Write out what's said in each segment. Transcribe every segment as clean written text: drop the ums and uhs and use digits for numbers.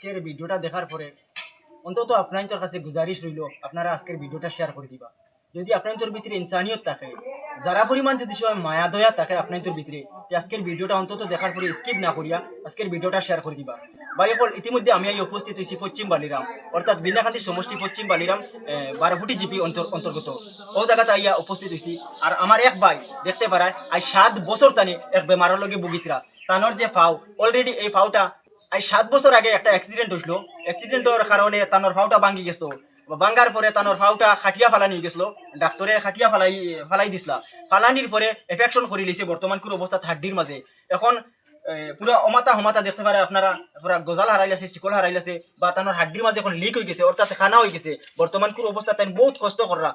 আজকের ভিডিওটা দেখার পরে অন্তত আপনার কাছে গুজারিশ রইল আপনারা আজকের ভিডিওটা শেয়ার করে দিবা। যদি আপনার ভিতরে ইনসানিয়ত থাকে, যারা পরিমাণ যদি সবাই মায়া দয়া থাকে আপনার ভিতরে, আজকের ভিডিওটা অন্তত দেখার পরে স্কিপ না করিয়া আজকের ভিডিওটা শেয়ার করে দিবা। ভাই এখন ইতিমধ্যে আমি এই উপস্থিত হয়েছি পশ্চিম বালিরাম, অর্থাৎ বিনাকান্দি সমষ্টি পশ্চিম বালিরাম 12 জিপি অন্তর্গত। ও জায়গাতে আইয়া উপস্থিত হয়েছি। আর আমার এক ভাই দেখতে পারায় আজ 7 বছর তানি এক বেমারের লগে বুগিতরা। তানোর যে ফাও অলরেডি এই ফাওটা আজ 7 বছর আগে একটা অ্যাক্সিডেন্ট হয়েছিল। অ্যাক্সিডেন্টের কারণে তানোর ফাওটা ভাঙ্গি গেছিল। ভাঙ্গার পরে তানোর ফাওটা খাটিয়া ফালানি হয়ে গেছিল। ডাক্তরে খাটিয়া ফালাই দিছিলা। ফালানির পরে এফেকশন করে লিছে বর্তমান কোনো অবস্থা হাড্ডির মাঝে। এখন পুরো অমাতা হমাতা দেখতে পারে আপনারা, পুরা গজাল হারাইলাছে, শিকল হারাইলাছে, বা তানোর হাড্ডির মাঝে এখন লিক হয়ে গেছে, অর্থাৎ খানা হয়ে গেছে। বর্তমান কোনো অবস্থা তাই বহুত কষ্ট করা,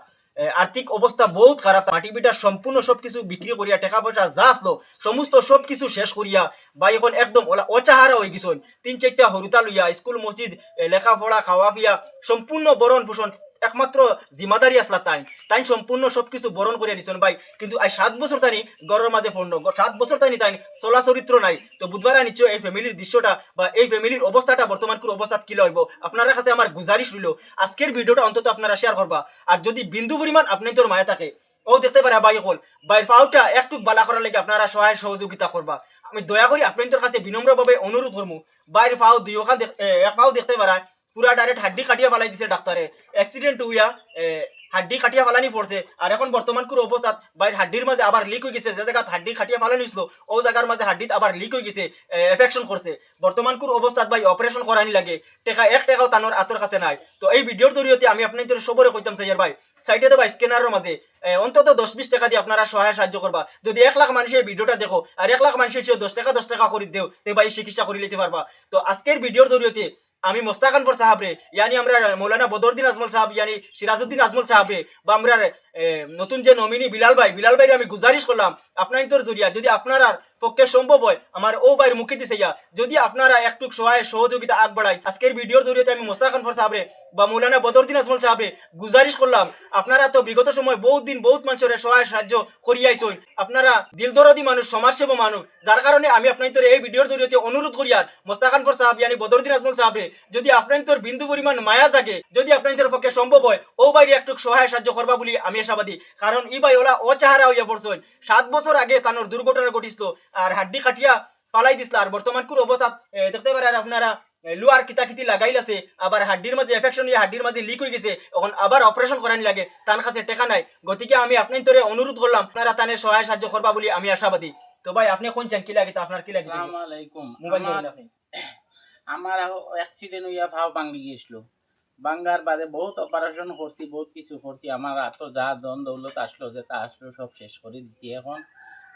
আর্থিক অবস্থা বহুত খারাপ। মাটি বিটা সম্পূর্ণ সবকিছু বিক্রি করিয়া টাকা পয়সা যা আসলো সমস্ত সবকিছু শেষ করিয়া বা এখন একদম অচাহারা হয়ে গেছেন। 3-4টা হরুতা লইয়া স্কুল মসজিদ লেখাপড়া খাওয়া পিয়া সম্পূর্ণ বরণ পোষণ একমাত্র জিম্মাদারি আসলা তাই তাই সম্পূর্ণ সবকিছু বরণ করে দিচ্ছেন ভাই। কিন্তু আজ 7 বছর তাই গড়ের মাঝে পড়ল, 7 বছর তাই তাই চলা চরিত্র নাই। তো বুধবার নিশ্চয় এই ফ্যামিলির দৃশ্যটা বা এই ফ্যামিলির অবস্থাটা বর্তমান কোন অবস্থা কি লইব আপনার কাছে আমার গুজারিশ রইল আজকের ভিডিওটা অন্তত আপনারা শেয়ার করবা। আর যদি বিন্দু পরিমাণ আপনি তোর মায়া থাকে ও দেখতে পারে ভাই হল বাইর পাউটা একটু বালা করার লাগে আপনারা সহায় সহযোগিতা করবা। আমি দয়া করি আপনাদের কাছে বিনম্রভাবে অনুরোধ করবো, বাইর পাও এক পাও দেখতে পারা পুরা ডাইরেক্ট হাড্ডি কাটিয়া ফালাই দিছে ডাক্তারে। অ্যাক্সিডেন্ট হইয়া হাড্ডি কাটিয়া ফালানি পড়ছে। আর এখন বর্তমান কোনো অবস্থাত বাইর হাড্ডির মাঝে আবার লিক হয়ে গেছে। যে জায়গা হাড্ডি কাটিয়া ফালানি ছিল ও জায়গার মাঝে হাড্ডিত আবার লিক হয়ে গেছে, এফেকশন করছে। বর্তমান কোনো অবস্থাত ভাই অপারেশন করানি লাগে, টাকা 1 টাকাও তানোর আতর কাছে নাই। তো এই ভিডিওর জরিয়তে আমি আপনাদের সবরে কইতাম সাইয়ার ভাই সাইডে দেবা স্ক্যানারের মাঝে অন্তত 10-20 টাকা দিয়ে আপনারা সহায় সাহায্য করবা। যদি 1 লাখ মানুষের ভিডিওটা দেখো আর 1 লাখ মানুষের 10 টাকা করে দেও তে ভাই চিকিৎসা করে নিতে পারবা। তো আজকের ভিডিওর জরিয়তে আমি মোস্তাক আনওয়ার সাহেব রে, ইয়ানি আমরা মৌলানা বদরুদ্দিন আজমল সাহেব, ইয়ানি সিরাজউদ্দিন আজমল সাহেব রে, বা আমরা নতুন যে নমিনি বিলাল ভাই আমি গুজারিশ করলাম আপনার জরিয়া যদি আপনারা পক্ষে সম্ভব হয় আমার ও ভাইয়ের মুখে দিছে ইয়া যদি আপনারা একটু সহায় সহযোগিতা আগবাড়াই। আজকের ভিডিওর জরিয়তে আমি মোস্তাক আনওয়ার সাহেব রে বা মৌলানা বদরুদ্দিন আজমল সাহেব রে গুজারিশ করলাম, আপনারা তো বিগত সময় বহুত দিন বহুত মানুষের সহায় সাহায্য করিয়াইছেন। আপনারা দিলদরদি মানুষ, সমাজসেবা মানুষ, যার কারণে আমি আপনাদের এই ভিডিওর জরিয়তে অনুরোধ করিয়ার মোস্তাক আনওয়ার সাহেব ইয়ানি বদরুদ্দিন আজমল সাহেব রে যদি আপনাদের বিন্দু পরিমাণ মায়া জাগে, যদি আপনাদের পক্ষে সম্ভব হয় ও বাইরে একটু সহায় সাহায্য করবা বলি আমি আশাবাদী। কারণ ই ভাই ওলা অচাহারা হইয়া পড়ছেন। 7 বছর আগে তানোর দুর্ঘটনা ঘটিছিল আর হাড্ডি কাটিয়া পালাই দিছিল। আর বর্তমান কোন অবস্থা দেখতে পারেন আপনারা লুয়ার কিতাকিতি লাগাইলাছে, আবার হাড্ডির মাঝে এফেকশন হয়ে হাড্ডির মাঝে লিক হয়ে গেছে, এখন আবার অপারেশন করানি লাগে, তার কাছে টাকা নাই। গতিকে আমি আপনাদের অনুরোধ করলাম আপনারা তানে সহায় সাহায্য করবা বলি আমি আশাবাদী। তো ভাই আপনি কোন চান কি লাগে তা আপনার কি লাগে? আসসালামু আলাইকুম। মোবাইল ধরেন আপনি। আমার অ্যাক্সিডেন্ট হইয়া ভাও ভাঙ্গি গেছিল। ভাঙ্গার বাদে বহুত অপারেশন করছি, বহুত কিছু করছি। আমার এত যা ধন দৌলত আসলো যে তা আসলো সব শেষ করে দিচ্ছি। এখন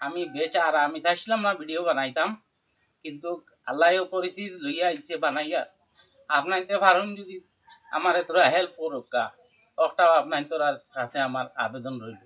আমি বেচারা, আমি চাইছিলাম না ভিডিও বানাইতাম, কিন্তু আল্লাহ পরিস্থিতি লইয়া আইছে বানাইয়া। আপনাইতে পারুন যদি আমার এত হেল্প করুক, ওটাও আপনার কাছে আমার আবেদন রইল।